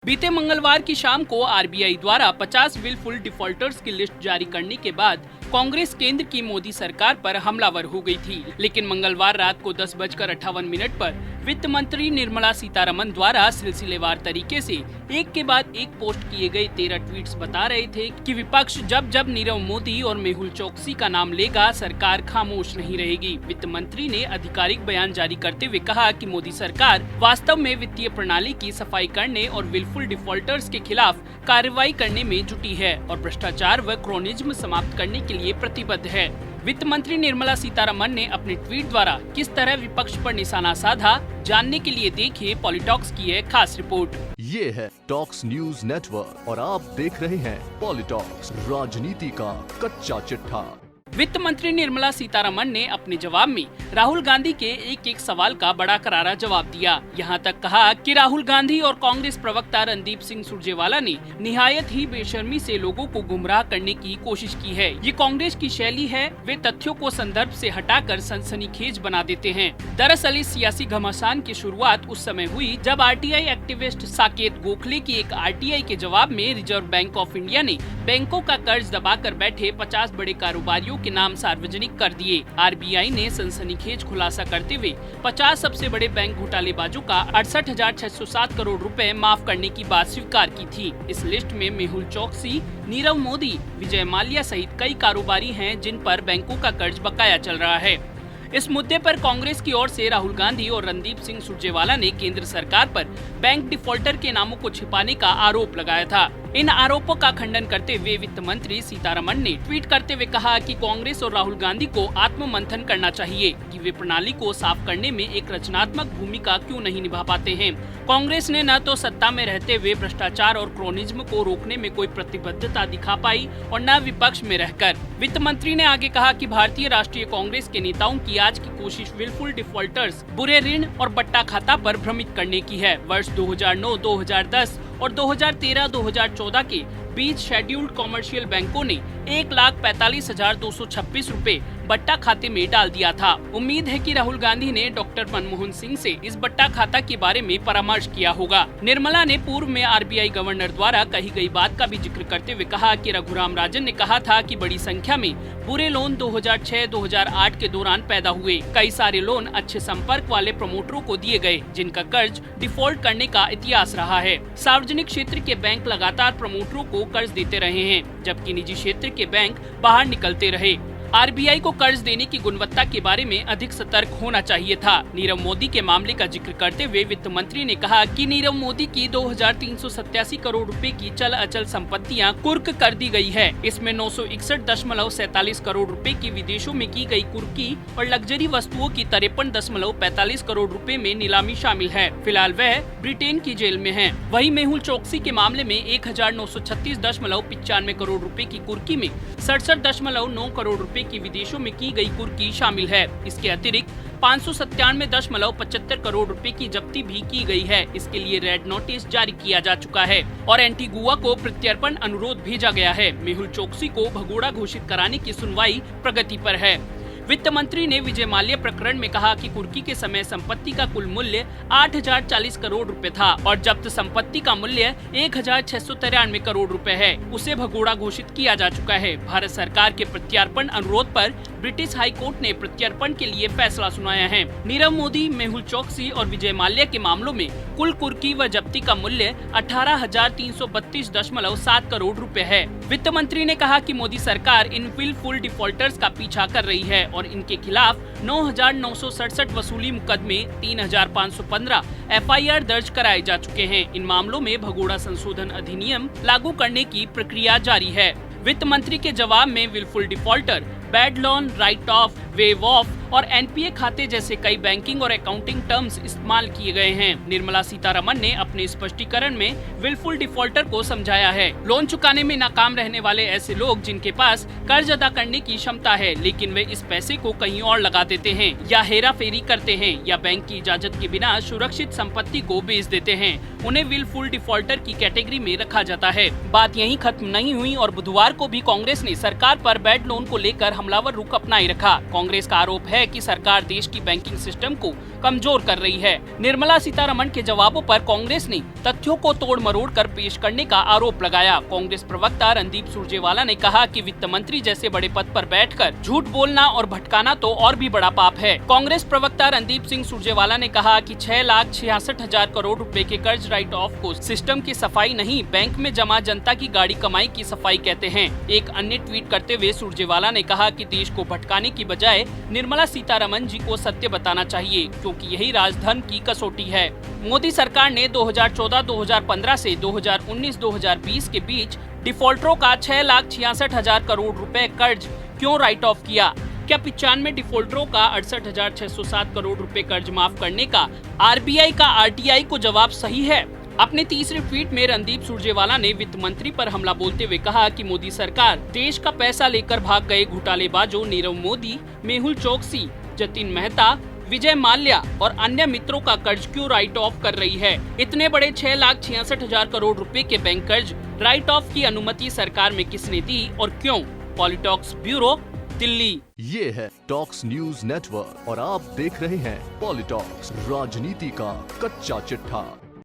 बीते मंगलवार की शाम को आरबीआई द्वारा 50 विलफुल डिफॉल्टर्स की लिस्ट जारी करने के बाद कांग्रेस केंद्र की मोदी सरकार पर हमलावर हो गई थी। लेकिन मंगलवार रात को 10:58 पर वित्त मंत्री निर्मला सीतारमण द्वारा सिलसिलेवार तरीके से एक के बाद एक पोस्ट किए गए 13 ट्वीट्स बता रहे थे कि विपक्ष जब जब नीरव मोदी और मेहुल चोकसी का नाम लेगा, सरकार खामोश नहीं रहेगी। वित्त मंत्री ने आधिकारिक बयान जारी करते हुए कहा कि मोदी सरकार वास्तव में वित्तीय प्रणाली की सफाई करने और विलफुल डिफॉल्टर्स के खिलाफ कार्रवाई करने में जुटी है और भ्रष्टाचार व क्रोनिज्म समाप्त करने के लिए प्रतिबद्ध है। वित्त मंत्री निर्मला सीतारमण ने अपने ट्वीट द्वारा किस तरह विपक्ष पर निशाना साधा, जानने के लिए देखिए पॉलिटॉक्स की है खास रिपोर्ट। ये है टॉक्स न्यूज नेटवर्क और आप देख रहे हैं पॉलिटॉक्स, राजनीति का कच्चा चिट्ठा। वित्त मंत्री निर्मला सीतारमण ने अपने जवाब में राहुल गांधी के एक एक सवाल का बड़ा करारा जवाब दिया। यहां तक कहा कि राहुल गांधी और कांग्रेस प्रवक्ता रणदीप सिंह सुरजेवाला ने निहायत ही बेशर्मी से लोगों को गुमराह करने की कोशिश की है। ये कांग्रेस की शैली है, वे तथ्यों को संदर्भ से हटाकर सनसनीखेज बना देते हैं। दरअसल इस सियासी घमासान की शुरुआत उस समय हुई जब आरटीआई एक्टिविस्ट साकेत गोखले की एक आरटीआई के जवाब में रिजर्व बैंक ऑफ इंडिया ने बैंकों का कर्ज दबाकर बैठे 50 बड़े कारोबारियों के नाम सार्वजनिक कर दिए। आरबीआई ने सनसनीखेज खुलासा करते हुए 50 सबसे बड़े बैंक घोटालेबाजों का 68,607 करोड़ रुपए माफ करने की बात स्वीकार की थी। इस लिस्ट में मेहुल चोकसी, नीरव मोदी, विजय माल्या सहित कई कारोबारी हैं जिन पर बैंकों का कर्ज बकाया चल रहा है। इस मुद्दे पर कांग्रेस की ओर से राहुल गांधी और रणदीप सिंह सुरजेवाला ने केंद्र सरकार पर बैंक डिफॉल्टर के नामों को छिपाने का आरोप लगाया था। इन आरोपों का खंडन करते हुए वित्त मंत्री सीतारमण ने ट्वीट करते हुए कहा कि कांग्रेस और राहुल गांधी को आत्ममंथन करना चाहिए कि वे प्रणाली को साफ करने में एक रचनात्मक भूमिका क्यों नहीं निभा पाते हैं। कांग्रेस ने न तो सत्ता में रहते हुए भ्रष्टाचार और क्रोनिज्म को रोकने में कोई प्रतिबद्धता दिखा पाई और न विपक्ष में रहकर। वित्त मंत्री ने आगे कहा कि भारतीय राष्ट्रीय कांग्रेस के नेताओं की आज की कोशिश विलफुल डिफॉल्टर्स, बुरे ऋण और बट्टा खाता पर भ्रमित करने की है। वर्ष 2009, 2010 और 2013-2014 के बीच शेड्यूल्ड कॉमर्शियल बैंकों ने 1,45,226 रुपए बट्टा खाते में डाल दिया था। उम्मीद है कि राहुल गांधी ने डॉक्टर मनमोहन सिंह से इस बट्टा खाता के बारे में परामर्श किया होगा। निर्मला ने पूर्व में आरबीआई गवर्नर द्वारा कही गई बात का भी जिक्र करते हुए कहा कि रघुराम राजन ने कहा था कि बड़ी संख्या में बुरे लोन 2006-2008 के दौरान पैदा हुए। कई सारे लोन अच्छे संपर्क वाले प्रमोटरों को दिए गए जिनका कर्ज डिफॉल्ट करने का इतिहास रहा है। सार्वजनिक क्षेत्र के बैंक लगातार प्रमोटरों को कर्ज देते रहे हैं, जबकि निजी क्षेत्र के बैंक बाहर निकलते रहे। आरबीआई को कर्ज देने की गुणवत्ता के बारे में अधिक सतर्क होना चाहिए था। नीरव मोदी के मामले का जिक्र करते हुए वित्त मंत्री ने कहा कि नीरव मोदी की 2,387 करोड़ रुपए की चल अचल संपत्तियां कुर्क कर दी गई है। इसमें 961.47 करोड़ रुपए की विदेशों में की गई कुर्की और लग्जरी वस्तुओं की 53.45 करोड़ रुपए में नीलामी शामिल है। फिलहाल वह ब्रिटेन की जेल में है। वहीं मेहुल चोकसी के मामले में 1,936.95 करोड़ रुपए की कुर्की में 67.9 करोड़ रुपए की विदेशों में की गई कुर्की शामिल है। इसके अतिरिक्त 597.75 करोड़ रुपए की जब्ती भी की गई है। इसके लिए रेड नोटिस जारी किया जा चुका है और एंटीगुआ को प्रत्यर्पण अनुरोध भेजा गया है। मेहुल चोकसी को भगोड़ा घोषित कराने की सुनवाई प्रगति पर है। वित्त मंत्री ने विजय माल्या प्रकरण में कहा कि कुर्की के समय संपत्ति का कुल मूल्य 8,040 करोड़ रुपए था और जब्त संपत्ति का मूल्य 1,693 करोड़ रुपए है। उसे भगोड़ा घोषित किया जा चुका है। भारत सरकार के प्रत्यार्पण अनुरोध पर ब्रिटिश हाई कोर्ट ने प्रत्यार्पण के लिए फैसला सुनाया है। नीरव मोदी, मेहुल चोकसी और विजय माल्या के मामलों में कुल कुर्की व जब्ती का मूल्य 18,332.7 करोड़ रुपए है। वित्त मंत्री ने कहा कि मोदी सरकार इन विलफुल डिफॉल्टर्स का पीछा कर रही है और इनके खिलाफ 9,967 वसूली मुकदमे, 3,515 एफआईआर दर्ज कराए जा चुके हैं। इन मामलों में भगोड़ा संशोधन अधिनियम लागू करने की प्रक्रिया जारी है। वित्त मंत्री के जवाब में wilful defaulter, bad loan, write off, waive off और एनपीए खाते जैसे कई बैंकिंग और अकाउंटिंग टर्म्स इस्तेमाल किए गए हैं। निर्मला सीतारमण ने अपने स्पष्टीकरण में विलफुल डिफॉल्टर को समझाया है लोन चुकाने में नाकाम रहने वाले ऐसे लोग जिनके पास कर्ज अदा करने की क्षमता है लेकिन वे इस पैसे को कहीं और लगा देते हैं या हेरा फेरी करते हैं या बैंक की इजाजत के बिना सुरक्षित संपत्ति को बेच देते हैं। उन्हें विलफुल डिफॉल्टर की कैटेगरी में रखा जाता है। बात यहीं खत्म नहीं हुई और बुधवार को भी कांग्रेस ने सरकार पर बैड लोन को लेकर हमलावर रुख अपनाए रखा। कांग्रेस का आरोप है कि सरकार देश की बैंकिंग सिस्टम को कमजोर कर रही है। निर्मला सीतारमण के जवाबों पर कांग्रेस ने तथ्यों को तोड़ मरोड़ कर पेश करने का आरोप लगाया। कांग्रेस प्रवक्ता रणदीप सुरजेवाला ने कहा कि वित्त मंत्री जैसे बड़े पद पर बैठकर झूठ बोलना और भटकाना तो और भी बड़ा पाप है। कांग्रेस प्रवक्ता रणदीप सिंह सुरजेवाला ने कहा कि 6,66,000 करोड़ रुपए के कर्ज राइट ऑफ को सिस्टम की सफाई नहीं, बैंक में जमा जनता की गाड़ी कमाई की सफाई कहते हैं। एक अन्य ट्वीट करते हुए सुरजेवाला ने कहा कि देश को भटकाने की बजाय निर्मला सीतारमण जी को सत्य बताना चाहिए, क्योंकि यही राजधन की कसौटी है। मोदी सरकार ने 2014-2015 से 2019-2020 के बीच डिफॉल्टरों का 6,66,000 करोड़ रुपए कर्ज क्यों राइट ऑफ किया? क्या 95 डिफॉल्टरों का 68,607 करोड़ रुपए कर्ज माफ करने का आरबीआई का आरटीआई को जवाब सही है? अपने तीसरे ट्वीट में रणदीप सुरजेवाला ने वित्त मंत्री पर हमला बोलते हुए कहा कि मोदी सरकार देश का पैसा लेकर भाग गए घोटालेबाजों नीरव मोदी, मेहुल चोकसी, जतिन मेहता, विजय माल्या और अन्य मित्रों का कर्ज क्यों राइट ऑफ कर रही है? इतने बड़े 6,66,000 करोड़ रुपए के बैंक कर्ज राइट ऑफ की अनुमति सरकार में किसने दी और क्यों? पॉलिटॉक्स ब्यूरो, दिल्ली। ये है टॉक्स न्यूज नेटवर्क और आप देख रहे हैं पॉलिटॉक्स, राजनीति का कच्चा चिट्ठा।